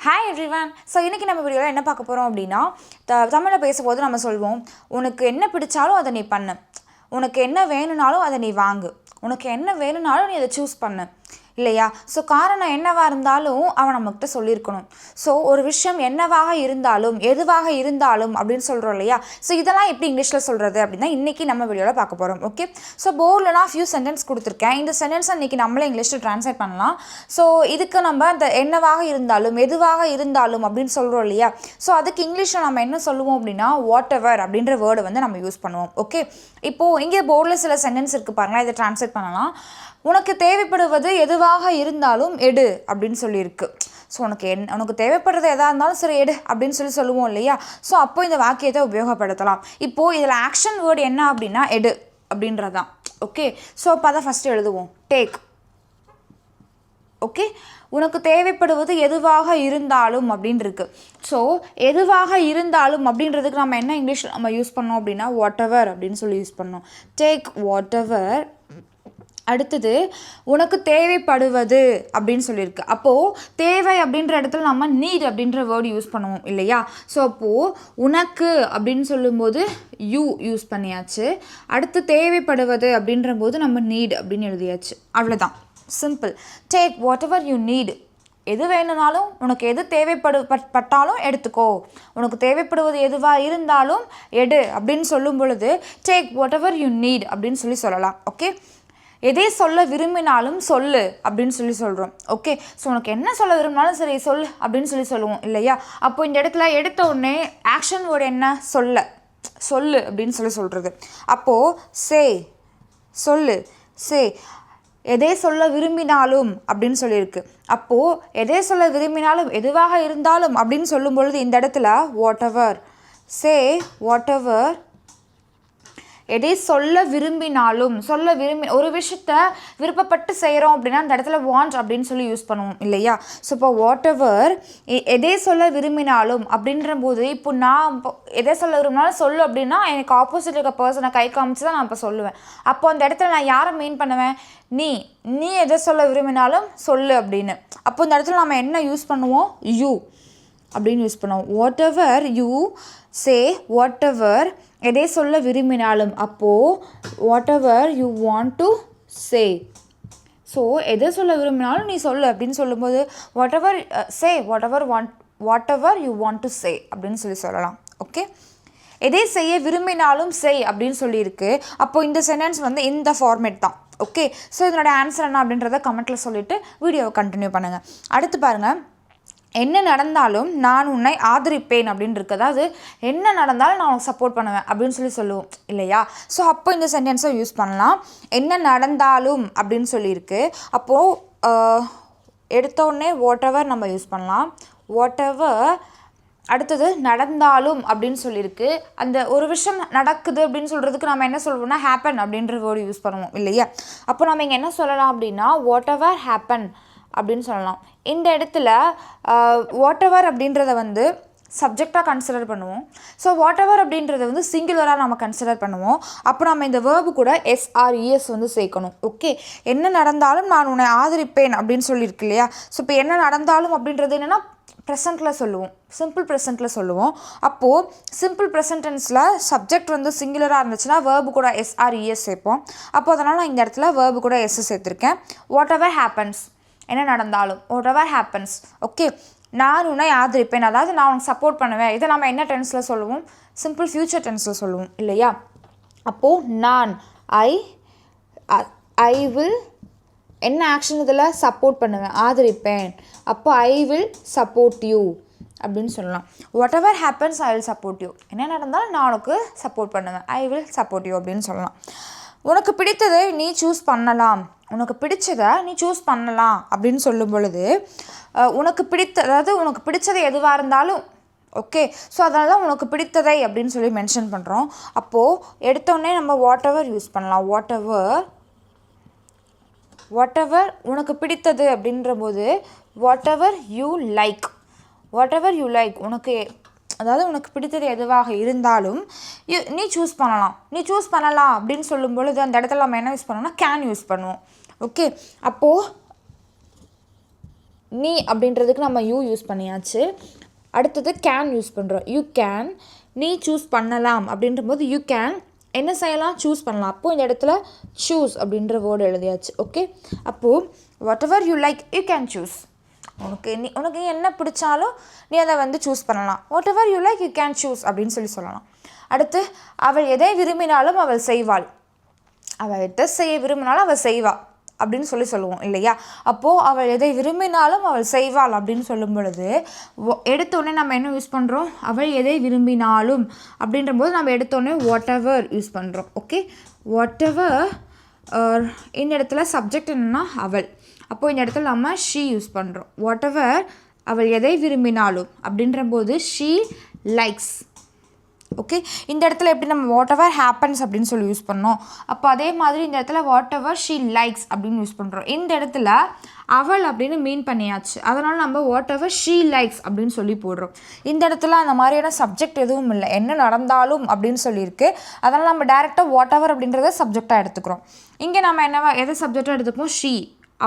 Hi everyone. So இன்றைக்கி நம்ம வீடியோவில் என்ன பார்க்க போகிறோம் அப்படின்னா, தமிழில் பேசும்போது நம்ம சொல்வோம், உனக்கு என்ன பிடிச்சாலும் அதை நீ பண்ணு, உனக்கு என்ன வேணும்னாலும் அதை நீ வாங்கு, உனக்கு என்ன வேணும்னாலும் நீ அதை சூஸ் பண்ணு இல்லையா? ஸோ காரணம் என்னவாக இருந்தாலும் அவன் நம்மக்கிட்ட சொல்லியிருக்கணும். ஸோ ஒரு விஷயம் என்னவாக இருந்தாலும் எதுவாக இருந்தாலும் அப்படின்னு சொல்கிறோம் இல்லையா? ஸோ இதெல்லாம் எப்படி இங்கிலீஷில் சொல்கிறது அப்படின்னா இன்றைக்கி நம்ம வீடியோவில் பார்க்க போகிறோம். ஓகே, ஸோ போர்டில் நான் ஃபியூ சென்டென்ஸ் கொடுத்துருக்கேன். இந்த சென்டென்ஸை இன்றைக்கி நம்மளே இங்கிலீஷில் ட்ரான்ஸ்லேட் பண்ணலாம். ஸோ இதுக்கு நம்ம அந்த என்னவாக இருந்தாலும் எதுவாக இருந்தாலும் அப்படின்னு சொல்கிறோம் இல்லையா? ஸோ அதுக்கு இங்கிலீஷில் நம்ம என்ன சொல்லுவோம் அப்படின்னா வாட் எவர் அப்படின்ற வேர்டை வந்து நம்ம யூஸ் பண்ணுவோம். ஓகே, இப்போது இங்கே போர்டில் சில சென்டென்ஸ் இருக்குது பாருங்கள், இதை ட்ரான்ஸ்லேட் பண்ணலாம். உனக்கு தேவைப்படுவது எதுவாக இருந்தாலும் எடு அப்படின்னு சொல்லியிருக்கு. ஸோ உனக்கு தேவைப்படுறது எதாக இருந்தாலும் சரி எடு அப்படின்னு சொல்லுவோம் இல்லையா? ஸோ அப்போ இந்த வாக்கியத்தை உபயோகப்படுத்தலாம். இப்போது இதில் ஆக்ஷன் வேர்டு என்ன அப்படின்னா எடு அப்படின்றதான். ஓகே, ஸோ அப்போ அதை ஃபஸ்ட்டு எழுதுவோம், டேக். ஓகே, உனக்கு தேவைப்படுவது எதுவாக இருந்தாலும் அப்படின்னு இருக்கு. ஸோ எதுவாக இருந்தாலும் அப்படின்றதுக்கு நம்ம என்ன இங்கிலீஷில் நம்ம யூஸ் பண்ணோம் அப்படின்னா வாட் எவர் அப்படின்னு சொல்லி யூஸ் பண்ணோம். Take what ever. அடுத்தது உனக்கு தேவைப்படுவது அப்படின்னு சொல்லியிருக்கு. அப்போது தேவை அப்படின்ற இடத்துல நம்ம நீட் அப்படின்ற வேர்டு யூஸ் பண்ணுவோம் இல்லையா? ஸோ அப்போது உனக்கு அப்படின்னு சொல்லும்போது யூ யூஸ் பண்ணியாச்சு. அடுத்து தேவைப்படுவது அப்படின்ற போது நம்ம நீட் அப்படின்னு எழுதியாச்சு. அவ்வளோதான், simple. Take what ever you need. எது வேணும்னாலும் உனக்கு எது பட்டாலும் எடுத்துக்கோ, உனக்கு தேவைப்படுவது எதுவாக இருந்தாலும் எடு அப்படின்னு சொல்லும் பொழுது take what ever you need அப்படின்னு சொல்லலாம். ஓகே, எதை சொல்ல விரும்பினாலும் சொல்லு அப்படின்னு சொல்கிறோம். ஓகே, ஸோ உனக்கு என்ன சொல்ல விரும்பினாலும் சரி சொல்லு அப்படின்னு சொல்லுவோம் இல்லையா? அப்போ இந்த இடத்துல எடுத்த உடனே ஆக்ஷன் வேர்டு என்ன? சொல்லு அப்படின்னு சொல்கிறது. அப்போது சே, சொல்லு, சே. எதை சொல்ல விரும்பினாலும் அப்படின்னு சொல்லியிருக்கு. அப்போது எதை சொல்ல விரும்பினாலும் எதுவாக இருந்தாலும் அப்படின்னு சொல்லும் பொழுது இந்த இடத்துல what ever, say whatever. எதை சொல்ல விரும்பினாலும் ஒரு விஷயத்த விருப்பப்பட்டு செய்கிறோம் அப்படின்னா அந்த இடத்துல வாண்ட் அப்படின்னு யூஸ் பண்ணுவோம் இல்லையா? ஸோ இப்போ வாட் எவர் எதை சொல்ல விரும்பினாலும் அப்படின்ற போது இப்போ நான் எதை சொல்ல விரும்பினாலும் சொல்லு அப்படின்னா எனக்கு ஆப்போசிட் இருக்க பர்சனை கை காமிச்சு தான் நான் இப்போ சொல்லுவேன். அப்போ அந்த இடத்துல நான் யாரை மீன் பண்ணுவேன்? நீ எதை சொல்ல விரும்பினாலும் சொல்லு அப்படின்னு. அப்போ இந்த இடத்துல நம்ம என்ன யூஸ் பண்ணுவோம்? யூ அப்படின்னு யூஸ் பண்ணுவோம். Whatever you say, whatever எதை சொல்ல விரும்பினாலும். அப்போது whatever you want to say. So எதை சொல்ல விரும்பினாலும் நீ சொல்லு அப்படின்னு சொல்லும்போது whatever say, whatever you want to say அப்படின்னு சொல்லலாம். ஓகே, எதை செய்ய விரும்பினாலும் செய் அப்படின்னு சொல்லியிருக்கு. அப்போது இந்த சென்டென்ஸ் வந்து இந்த ஃபார்மேட் தான். ஓகே, ஸோ இதனோட ஆன்சர் என்ன அப்படின்றத கமெண்ட்டில் சொல்லிவிட்டு வீடியோவை கண்டினியூ பண்ணுங்கள். அடுத்து பாருங்கள், என்ன நடந்தாலும் நான் உன்னை ஆதரிப்பேன் அப்படின்னு இருக்கு. அதாவது என்ன நடந்தாலும் நான் உனக்கு சப்போர்ட் பண்ணுவேன் அப்படின்னு சொல்லுவோம் இல்லையா? ஸோ அப்போ இந்த சென்டென்ஸை யூஸ் பண்ணலாம். என்ன நடந்தாலும் அப்படின்னு சொல்லியிருக்கு. அப்போது எடுத்தோடனே வாட் எவர் நம்ம யூஸ் பண்ணலாம். What ever. அடுத்தது நடந்தாலும் அப்படின்னு சொல்லியிருக்கு. அந்த ஒரு விஷயம் நடக்குது அப்படின்னு சொல்கிறதுக்கு நம்ம என்ன சொல்லுவோம்னா ஹேப்பன் அப்படின்ற வேர்டு யூஸ் பண்ணுவோம் இல்லையா? அப்போ நம்ம இங்கே என்ன சொல்லலாம் அப்படின்னா வாட் எவர் ஹேப்பன் அப்படின்னு சொல்லலாம். இந்த இடத்துல வாட் எவர் அப்படின்றத வந்து சப்ஜெக்டாக கன்சிடர் பண்ணுவோம். ஸோ வாட் எவர் அப்படின்றத வந்து சிங்குலராக நம்ம கன்சிடர் பண்ணுவோம். அப்போ நம்ம இந்த வேர்பு கூட எஸ்ஆர்இஎஸ் வந்து சேர்க்கணும். ஓகே, என்ன நடந்தாலும் நான் உன்னை ஆதரிப்பேன் அப்படின்னு சொல்லியிருக்கு இல்லையா? ஸோ இப்போ என்ன நடந்தாலும் அப்படின்றது என்னென்னா ப்ரெசண்ட்டில் சொல்லுவோம், சிம்பிள் ப்ரெசண்ட்டில் சொல்லுவோம். அப்போது சிம்பிள் ப்ரெசன்ட் டென்ஸில் சப்ஜெக்ட் வந்து சிங்குலராக இருந்துச்சுன்னா வேர்பு கூட எஸ்ஆர்இஎஸ் சேர்ப்போம். அப்போ அதனால் நான் இந்த இடத்துல வேர்பு கூட எஸ் சேர்த்துருக்கேன். வாட் எவர் ஹேப்பன்ஸ், என்ன நடந்தாலும் வாட் எவர் ஹேப்பன்ஸ். ஓகே, நான் உன்னை ஆதரிப்பேன், அதாவது நான் உனக்கு சப்போர்ட் பண்ணுவேன். இதை நம்ம என்ன டென்ஸில் சொல்லுவோம்? சிம்பிள் ஃப்யூச்சர் டென்ஸில் சொல்லுவோம் இல்லையா? அப்போது நான் ஐ வில் என்ன ஆக்ஷன் இதில் சப்போர்ட் பண்ணுவேன், ஆதரிப்பேன். அப்போ ஐ வில் சப்போர்ட் யூ அப்படின்னு சொல்லலாம். What ever happens I will support you. என்ன நடந்தாலும் நான் உனக்கு சப்போர்ட் பண்ணுவேன், ஐ வில் சப்போர்ட் யூ அப்படின்னு சொல்லலாம். உனக்கு பிடித்ததை நீ சூஸ் பண்ணலாம், உனக்கு பிடிச்சதை நீ சூஸ் பண்ணலாம் அப்படின்னு சொல்லும் பொழுது உனக்கு பிடிச்சது எதுவாக இருந்தாலும் ஓகே, ஸோ அதனால தான் உனக்கு பிடித்ததை அப்படின்னு சொல்லி மென்ஷன் பண்ணுறோம். அப்போது எடுத்தோடனே நம்ம வாட் எவர் யூஸ் பண்ணலாம். வாட் எவர் உனக்கு பிடித்தது அப்படின்ற போது வாட் எவர் யூ லைக், உனக்கு அதாவது உனக்கு பிடித்தது எதுவாக இருந்தாலும் நீ சூஸ் பண்ணலாம் அப்படின்னு சொல்லும் பொழுது அந்த இடத்துல நம்ம என்ன யூஸ் பண்ணோம்னா கேன் யூஸ் பண்ணுவோம். ஓகே, அப்போது நீ அப்படின்றதுக்கு நம்ம யூ யூஸ் பண்ணியாச்சு. அடுத்தது கேன் யூஸ் பண்ணுறோம். யூ கேன், நீ சூஸ் பண்ணலாம் அப்படின்ற போது யூ கேன் என்ன செய்யலாம், சூஸ் பண்ணலாம். அப்போது இந்த இடத்துல சூஸ் அப்படின்ற வேர்டு எழுதியாச்சு. ஓகே, அப்போது whatever you like you can choose. உனக்கு என்ன பிடிச்சாலும் நீ அதை வந்து சூஸ் பண்ணலாம். What ever you like you can choose அப்படின்னு சொல்லலாம். அடுத்து அவள் எதை விரும்பினாலும் அவள் செய்வாள். அவள் எதை செய்ய விரும்பினாலும் அவள் செய்வாள் அப்படின்னு சொல்லுவோம் இல்லையா. அப்போது அவள் எதை விரும்பினாலும் அவள் செய்வாள் அப்படின்னு சொல்லும் பொழுது எடுத்தோடனே நம்ம என்ன யூஸ் பண்ணுறோம், அவள் எதை விரும்பினாலும் அப்படின்ற போது நம்ம எடுத்தோடனே வாட் எவர் யூஸ் பண்ணுறோம். Okay, what ever. இந்த இடத்துல சப்ஜெக்ட் என்னென்னா அவள். அப்போது இந்த இடத்துல நம்ம ஷீ யூஸ் பண்ணுறோம். வாட் எவர் அவள் எதை விரும்பினாலும் அப்படின்ற போது ஷீ லைக்ஸ். ஓகே, இந்த இடத்துல எப்படி நம்ம வாட் எவர் ஹேப்பன்ஸ் அப்படின்னு சொல்லி யூஸ் பண்ணோம். அப்போ அதே மாதிரி இந்த இடத்துல வாட் எவர் ஷீ லைக்ஸ் அப்படின்னு யூஸ் பண்ணுறோம். இந்த இடத்துல அவள் அப்படின்னு மீன் பண்ணியாச்சு, அதனால் நம்ம வாட் எவர் ஷீ லைக்ஸ் அப்படின்னு சொல்லி போடுறோம். இந்த இடத்துல அந்த மாதிரியான சப்ஜெக்ட் எதுவும் இல்லை, என்ன நடந்தாலும் அப்படின்னு சொல்லியிருக்கு. அதனால் நம்ம டேரெக்டாக வாட் எவர் அப்படின்றத சப்ஜெக்டாக எடுத்துக்கிறோம். இங்கே நம்ம எதை சப்ஜெக்டாக எடுத்துப்போம், ஷீ,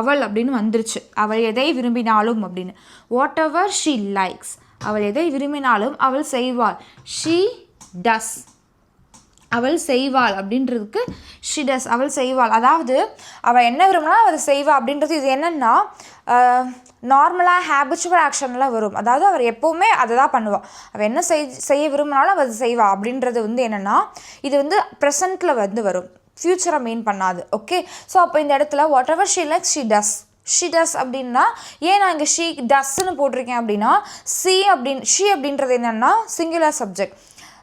அவள் அப்படின்னு வந்துருச்சு. அவள் எதை விரும்பினாலும் அப்படின்னு வாட் எவர் ஷீ லைக்ஸ். அவள் எதை விரும்பினாலும் அவள் செய்வாள். She does. அவள் செய்வாள் அப்படின்றதுக்கு ஷி டஸ், அவள் செய்வாள். அதாவது அவள் என்ன விரும்பினாலும் அவள் செய்வாள் அப்படின்றது இது என்னென்னா நார்மலாக ஹேபிச்சுவல் ஆக்ஷனில் வரும். அதாவது அவர் எப்போவுமே அதை தான் பண்ணுவாள். அவள் என்ன செய்ய விரும்பினாலும் அவள் செய்வாள் அப்படின்றது வந்து என்னென்னா இது வந்து ப்ரெசண்ட்டில் வந்து வரும், ஃப்யூச்சரை மீன் பண்ணாது. ஓகே, ஸோ அப்போ இந்த இடத்துல what ever she likes she does. She டஸ் அப்படின்னா ஏன் நான் இங்கே ஷீ டஸ்ன்னு போட்டிருக்கேன் அப்படின்னா ஷி அப்படின்றது என்னென்னா சிங்குலர் சப்ஜெக்ட்.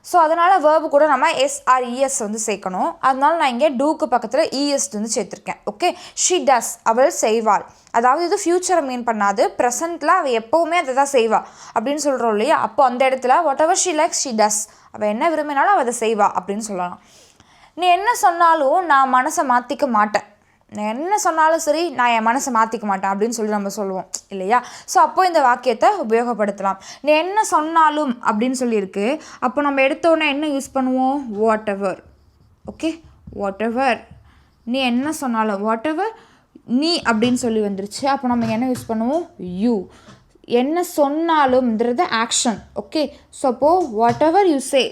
ஸோ அதனால் வேர்பு கூட நம்ம எஸ்ஆர்இஎஸ் வந்து சேர்க்கணும். அதனால நான் இங்கே டூக்கு பக்கத்தில் இஎஸ் வந்து சேர்த்துருக்கேன். ஓகே, ஷி டஸ், அவள் செய்வாள். அதாவது இது ஃப்யூச்சரை மீன் பண்ணாது, ப்ரெசென்ட்டில் அவள் எப்போவுமே அதை தான் செய்வாள் அப்படின்னு சொல்கிறோம் இல்லையா. அப்போ அந்த இடத்துல what ever she likes she டஸ், அவள் என்ன விரும்பினாலும் அவள் அதை செய்வாள் அப்படின்னு சொல்லலாம். நீ என்ன சொன்னாலும் நான் மனசை மாற்றிக்க மாட்டேன். நான் என்ன சொன்னாலும் சரி, நான் என் மனசை மாற்றிக்க மாட்டேன் அப்படின்னு சொல்லி நம்ம சொல்லுவோம் இல்லையா. ஸோ அப்போ இந்த வாக்கியத்தை உபயோகப்படுத்தலாம். நீ என்ன சொன்னாலும் அப்படின்னு சொல்லியிருக்கு. அப்போ நம்ம எடுத்தோடனே என்ன யூஸ் பண்ணுவோம், what ever. Okay, what ever. நீ என்ன சொன்னாலும் வாட் எவர் நீ அப்படின்னு சொல்லி வந்துருச்சு. அப்போ நம்ம என்ன யூஸ் பண்ணுவோம், யூ. என்ன சொன்னாலும்ன்றது ஆக்ஷன். ஓகே, ஸோ அப்போது வாட் எவர் யூ சே,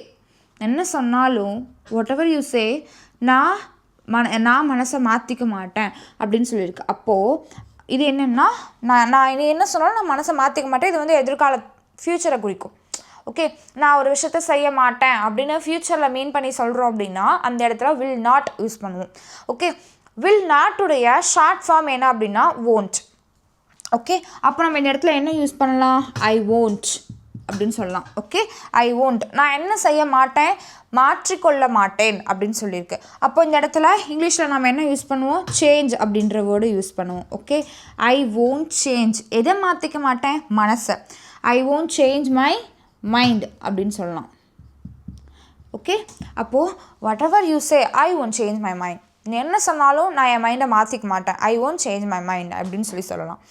என்ன சொன்னாலும் வாட் எவர் யூ சே, நான் மனசை மாற்றிக்க மாட்டேன் அப்படின்னு சொல்லியிருக்கு. அப்போது இது என்னென்னா நான் இது என்ன சொன்னாலும் நான் மனசை மாற்றிக்க மாட்டேன், இது வந்து எதிர்கால ஃப்யூச்சரை குறிக்கும். ஓகே, நான் ஒரு விஷயத்த செய்ய மாட்டேன் அப்படின்னு ஃப்யூச்சரில் மீன் பண்ணி சொல்கிறோம் அப்படின்னா அந்த இடத்துல வில் நாட் யூஸ் பண்ணுவோம். ஓகே, வில் நாட்டுடைய ஷார்ட் ஃபார்ம் என்ன அப்படின்னா won't. ஓகே, அப்போ நம்ம இந்த இடத்துல என்ன யூஸ் பண்ணலாம், ஐ won't அப்படின்னு சொல்லலாம். ஓகே, ஐ won't, நான் என்ன செய்ய மாட்டேன், மாற்றிக்கொள்ள மாட்டேன் அப்படின்னு சொல்லியிருக்கு. அப்போ இந்த இடத்துல இங்கிலீஷில் நம்ம என்ன யூஸ் பண்ணுவோம், சேஞ்ச் அப்படின்ற வேர்டு யூஸ் பண்ணுவோம். ஓகே, ஐ won't சேஞ்ச், எதை மாற்றிக்க மாட்டேன், மனசை. ஐ won't சேஞ்ச் மை மைண்ட் அப்படின்னு சொல்லலாம். ஓகே, அப்போது whatever you say I won't change my mind. நீ என்ன சொன்னாலும் நான் என் மைண்டை மாற்றிக்க மாட்டேன், ஐ won't சேஞ்ச் மை மைண்ட் அப்படின்னு சொல்லலாம்.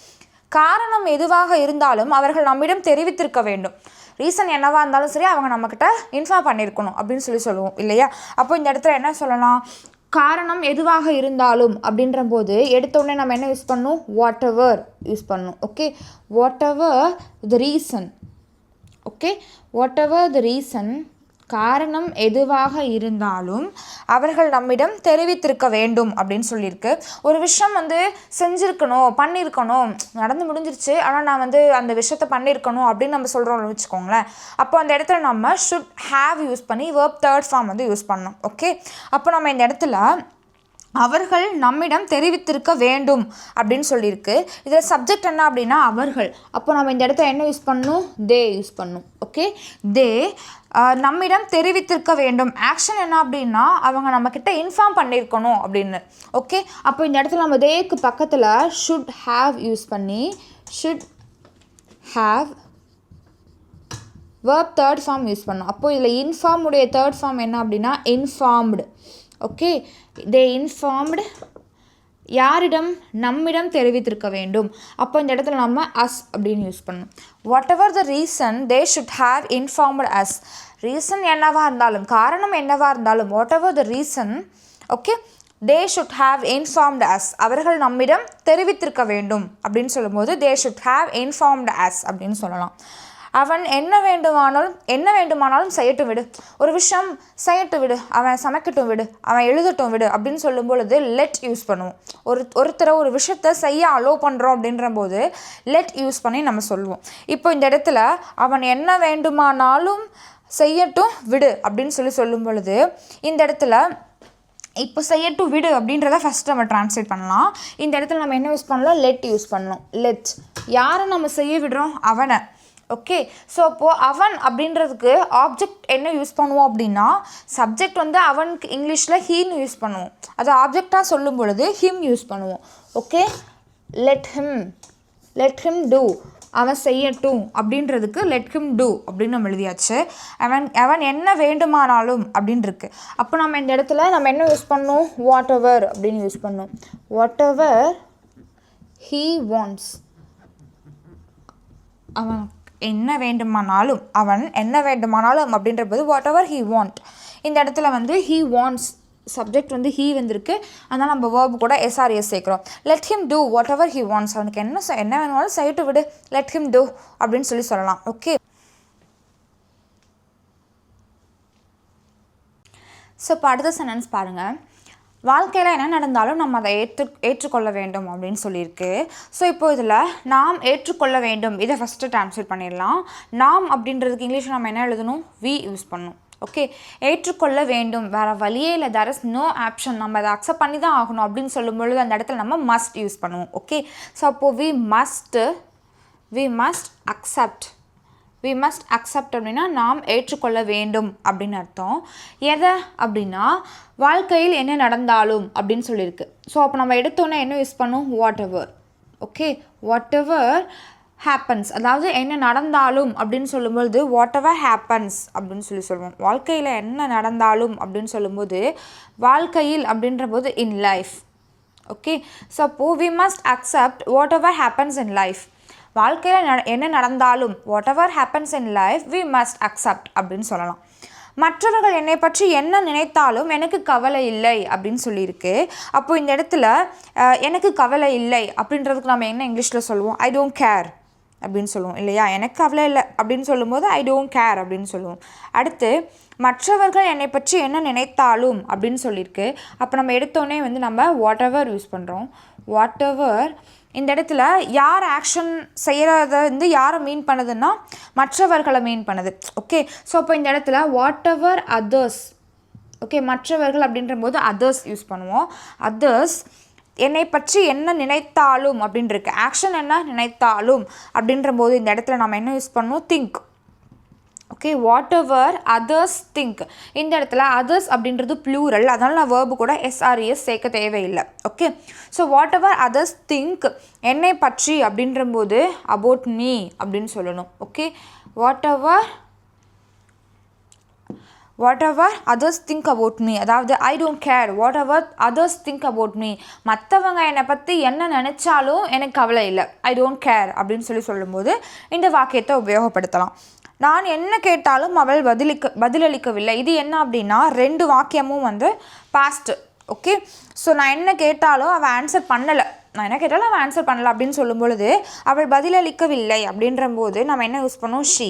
காரணம் எதுவாக இருந்தாலும் அவர்கள் நம்மிடம் தெரிவித்திருக்க வேண்டும். ரீசன் என்னவாக இருந்தாலும் சரி அவங்க நம்மக்கிட்ட இன்ஃபார்ம் பண்ணியிருக்கணும் அப்படின்னு சொல்லுவோம் இல்லையா. அப்போ இந்த இடத்துல என்ன சொல்லலாம், காரணம் எதுவாக இருந்தாலும் அப்படின்ற போது எடுத்தோடனே நம்ம என்ன யூஸ் பண்ணணும், வாட் எவர் யூஸ் பண்ணணும். Okay, whatever the reason. Okay, whatever the reason, காரணம் எதுவாக இருந்தாலும் அவர்கள் நம்மிடம் தெரிவித்திருக்க வேண்டும் அப்படின்னு சொல்லியிருக்கு. ஒரு விஷயம் வந்து செஞ்சுருக்கணும், பண்ணியிருக்கணும், நடந்து முடிஞ்சிருச்சு, ஆனால் நான் வந்து அந்த விஷயத்தை பண்ணியிருக்கணும் அப்படின்னு நம்ம சொல்கிறோம்னு வச்சுக்கோங்களேன். அப்போ அந்த இடத்துல நம்ம ஷுட் ஹேவ் யூஸ் பண்ணி வேர்ப் தேர்ட் ஃபார்ம் வந்து யூஸ் பண்ணணும். ஓகே, அப்போ நம்ம இந்த இடத்துல அவர்கள் நம்மிடம் தெரிவித்திருக்க வேண்டும் அப்படின்னு சொல்லியிருக்கு. இதில் சப்ஜெக்ட் என்ன அப்படின்னா அவர்கள். அப்போ நம்ம இந்த இடத்துல என்ன யூஸ் பண்ணணும், தே யூஸ் பண்ணணும். ஓகே, தே நம்மிடம் தெரிவித்திருக்க வேண்டும். ஆக்ஷன் என்ன அப்படின்னா அவங்க நம்மக்கிட்ட இன்ஃபார்ம் பண்ணியிருக்கணும் அப்படின்னு. ஓகே, அப்போ இந்த இடத்துல நம்ம தேக்கு பக்கத்தில் ஷுட் ஹேவ் யூஸ் பண்ணி should have verb third form use பண்ணணும். அப்போது இதில் இன்ஃபார்ம் உடைய தேர்ட் ஃபார்ம் என்ன அப்படின்னா இன்ஃபார்ம்டு. ஓகே, தே இன்ஃபார்ம்டு, யாரிடம், நம்மிடம் தெரிவித்திருக்க வேண்டும். அப்போ இந்த இடத்துல நம்ம அஸ் அப்படின்னு யூஸ் பண்ணணும். Whatever the reason they should have informed us. Reason என்னவாக இருந்தாலும், காரணம் என்னவாக இருந்தாலும், whatever the reason, okay, they should have informed us, அவர்கள் நம்மிடம் தெரிவித்திருக்க வேண்டும் அப்படின்னு சொல்லும்போது they should have informed us அப்படின்னு சொல்லலாம். அவன் என்ன வேண்டுமானாலும் செய்யட்டும் விடு, ஒரு விஷயம் செய்யட்டும் விடு, அவன் சமைக்கட்டும் விடு, அவன் எழுதட்டும் விடு அப்படின்னு சொல்லும் பொழுது லெட் யூஸ் பண்ணுவோம். ஒருத்தரை ஒரு விஷயத்த செய்ய அலோவ் பண்ணுறோம் அப்படின்ற போது லெட் யூஸ் பண்ணி நம்ம சொல்லுவோம். இப்போ இந்த இடத்துல அவன் என்ன வேண்டுமானாலும் செய்யட்டும் விடு அப்படின்னு சொல்லும் பொழுது இந்த இடத்துல இப்போ செய்யட்டும் விடு அப்படின்றத ஃபஸ்ட் நம்ம ட்ரான்ஸ்லேட் பண்ணலாம். இந்த இடத்துல நம்ம என்ன யூஸ் பண்ணலாம், லெட் யூஸ் பண்ணலாம். லெட், யாரை நம்ம செய்ய விடுறோம், அவனை. ஓகே, ஸோ அப்போது அவன் அப்படின்றதுக்கு ஆப்ஜெக்ட் என்ன யூஸ் பண்ணுவோம் அப்படின்னா, சப்ஜெக்ட் வந்து அவனுக்கு இங்கிலீஷில் ஹீன்னு யூஸ் பண்ணுவோம். அது ஆப்ஜெக்டாக சொல்லும் பொழுது ஹிம் யூஸ் பண்ணுவோம். ஓகே, லெட் ஹிம் டூ, அவன் செய்யட்டும் அப்படின்றதுக்கு லெட் ஹிம் டூ அப்படின்னு நம்ம எழுதியாச்சு. அவன் என்ன வேண்டுமானாலும் அப்படின்னு இருக்கு. அப்போ நம்ம இந்த இடத்துல நம்ம என்ன யூஸ் பண்ணோம், வாட் எவர் அப்படின்னு யூஸ் பண்ணோம். வாட் எவர் ஹீ வாண்ட்ஸ், அவன் என்ன வேண்டுமானாலும் அப்படின்ற போது வாட் எவர் ஹீ வாண்ட். இந்த இடத்துல வந்து ஹீ வாண்ட்ஸ் சப்ஜெக்ட் வந்து ஹீ வந்திருக்கு, அதனால் நம்ம வேர்பு கூட எஸ்ஆர்எஸ் சேர்க்குறோம். Let him do whatever he wants, அவனுக்கு என்ன வேணுமாலும் செய்யட்டு விடு, லெட் ஹிம் டூ அப்படின்னு சொல்லலாம். ஓகே, ஸோ இப்போ அடுத்த சென்டென்ஸ் பாருங்கள். வாழ்க்கையில் என்ன நடந்தாலும் நம்ம அதை ஏற்றுக்கொள்ள வேண்டும் அப்படின்னு சொல்லியிருக்கு. ஸோ இப்போ இதில் நாம் ஏற்றுக்கொள்ள வேண்டும், இதை ஃபஸ்ட்டு ட்ரான்ஸ்லேட் பண்ணிடலாம். நாம் அப்படின்றதுக்கு இங்கிலீஷில் நம்ம என்ன எழுதணும், வி யூஸ் பண்ணணும். ஓகே, ஏற்றுக்கொள்ள வேண்டும், வேறு வழியே இல்லை, தேர் இஸ் நோ ஆப்ஷன், நம்ம அதை அக்செப்ட் பண்ணி தான் ஆகணும் அப்படின்னு சொல்லும்பொழுது அந்த இடத்துல நம்ம மஸ்ட் யூஸ் பண்ணுவோம். ஓகே, ஸோ அப்போது வி மஸ்ட் அக்செப்ட் அப்படின்னா நாம் ஏற்றுக்கொள்ள வேண்டும் அப்படின்னு அர்த்தம். எதை அப்படின்னா வாழ்க்கையில் என்ன நடந்தாலும் அப்படின்னு சொல்லியிருக்கு. ஸோ அப்போ நம்ம எடுத்தோன்னே என்ன யூஸ் பண்ணும், what ever. Okay, whatever happens, அதாவது என்ன நடந்தாலும் அப்படின்னு சொல்லும்போது வாட் எவர் ஹேப்பன்ஸ் அப்படின்னு சொல்லுவோம். வாழ்க்கையில் என்ன நடந்தாலும் அப்படின்னு சொல்லும்போது வாழ்க்கையில் அப்படின்ற போது இன் லைஃப். ஓகே, ஸோ அப்போது we must accept whatever happens in life. வாழ்க்கையில் என்ன நடந்தாலும் whatever happens in life we must accept அப்படின்னு சொல்லலாம். மற்றவர்கள் என்னை பற்றி என்ன நினைத்தாலும் எனக்கு கவலை இல்லை அப்படின்னு சொல்லியிருக்கு. அப்போது இந்த இடத்துல எனக்கு கவலை இல்லை அப்படின்றதுக்கு நம்ம என்ன இங்கிலீஷில் சொல்லுவோம், ஐ டோன்ட் கேர் அப்படின்னு சொல்லுவோம் இல்லையா. எனக்கு கவலை இல்லை அப்படின்னு சொல்லும்போது ஐ டோன்ட் கேர் அப்படின்னு சொல்லுவோம். அடுத்து மற்றவர்கள் என்னை பற்றி என்ன நினைத்தாலும் அப்படின்னு சொல்லியிருக்கு. அப்போ நம்ம எடுத்தோடனே வந்து நம்ம வாட் எவர் யூஸ் பண்ணுறோம். வாட் எவர் இந்த இடத்துல யார் ஆக்ஷன் செய்கிறத வந்து யாரை மீன் பண்ணுதுன்னா மற்றவர்களை மீன் பண்ணுது. ஓகே, ஸோ அப்போ இந்த இடத்துல வாட் எவர் அதர்ஸ். ஓகே, மற்றவர்கள் அப்படின்ற போது அதர்ஸ் யூஸ் பண்ணுவோம். அதர்ஸ் என்னை பற்றி என்ன நினைத்தாலும் அப்படின்னு இருக்கு. ஆக்ஷன் என்ன நினைத்தாலும் அப்படின்ற போது இந்த இடத்துல நம்ம என்ன யூஸ் பண்ணுவோம், think. Okay, whatever others think. இந்த இடத்துல அதர்ஸ் அப்படின்றது ப்ளூரல், அதனால் நான் வேர்பு கூட எஸ்ஆர்இஎஸ் சேர்க்க தேவையில்லை. Okay, so whatever others think, என்னை பற்றி அப்படின்ற போது அபவுட் மீ அப்படின்னு சொல்லணும். Okay, whatever others think about me, அதாவது I don't care whatever others think about me. மற்றவங்க என்னை பற்றி என்ன நினச்சாலும் எனக்கு கவலை இல்லை, ஐ டோன்ட் கேர் அப்படின்னு சொல்லும்போது இந்த வாக்கியத்தை உபயோகப்படுத்தலாம். நான் என்ன கேட்டாலும் அவள் பதிலளிக்கவில்லை. இது என்ன அப்படின்னா ரெண்டு வாக்கியமும் வந்து பாஸ்ட்டு. ஓகே, ஸோ நான் என்ன கேட்டாலும் அவள் ஆன்சர் பண்ணலை அப்படின்னு சொல்லும் பொழுது அவள் பதிலளிக்கவில்லை அப்படின்ற போது நம்ம என்ன யூஸ் பண்ணுவோம், ஷீ.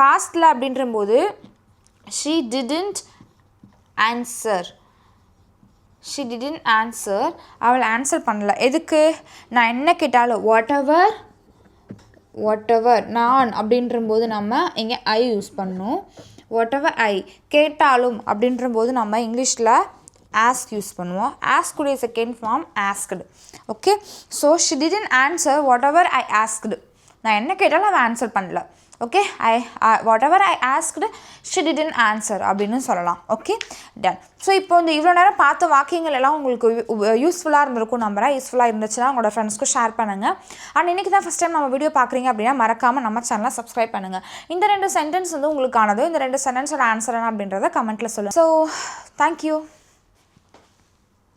பாஸ்டில் அப்படின்ற போது she didn't answer, அவள் ஆன்சர் பண்ணல. எதுக்கு, நான் என்ன கேட்டாலும் வாட் எவர் நான் அப்படின்ற போது நம்ம இங்கே ஐ யூஸ் பண்ணோம். வாட் எவர் ஐ கேட்டாலும் அப்படின்ற போது நம்ம இங்கிலீஷில் ஆஸ்க் யூஸ் பண்ணுவோம். ஆஸ்க்குடைய second form asked. Okay, so she didn't answer whatever I asked. நான் என்ன கேட்டாலும் அவள் ஆன்சர் பண்ணல. Okay, whatever I asked she didn't answer அப்படின்னு சொல்லலாம். Okay, ton. ஸோ இப்போ இந்த இவ்வளோ நேரம் பார்த்த வாக்கியங்கள் எல்லாம் உங்களுக்கு யூஸ்ஃபுல்லாக இருந்திருக்கும் நம்புறேன். யூஸ்ஃபுல்லாக இருந்துச்சுன்னா உங்களோட ஃப்ரெண்ட்ஸ்க்கு ஷேர் பண்ணுங்கள். அண்ட் இன்றைக்கி தான் ஃபஸ்ட் டைம் நம்ம வீடியோ பார்க்குறீங்க அப்படின்னா மறக்காமல் நம்ம சேனலை சப்ஸ்கிரைப் பண்ணுங்கள். இந்த 2 சென்டென்ஸ் வந்து உங்களுக்கானது. இந்த 2 சென்டென்ஸோட ஆன்சர் என்ன அப்படின்றத கமெண்ட்டில் சொல்லுங்கள். So thank you.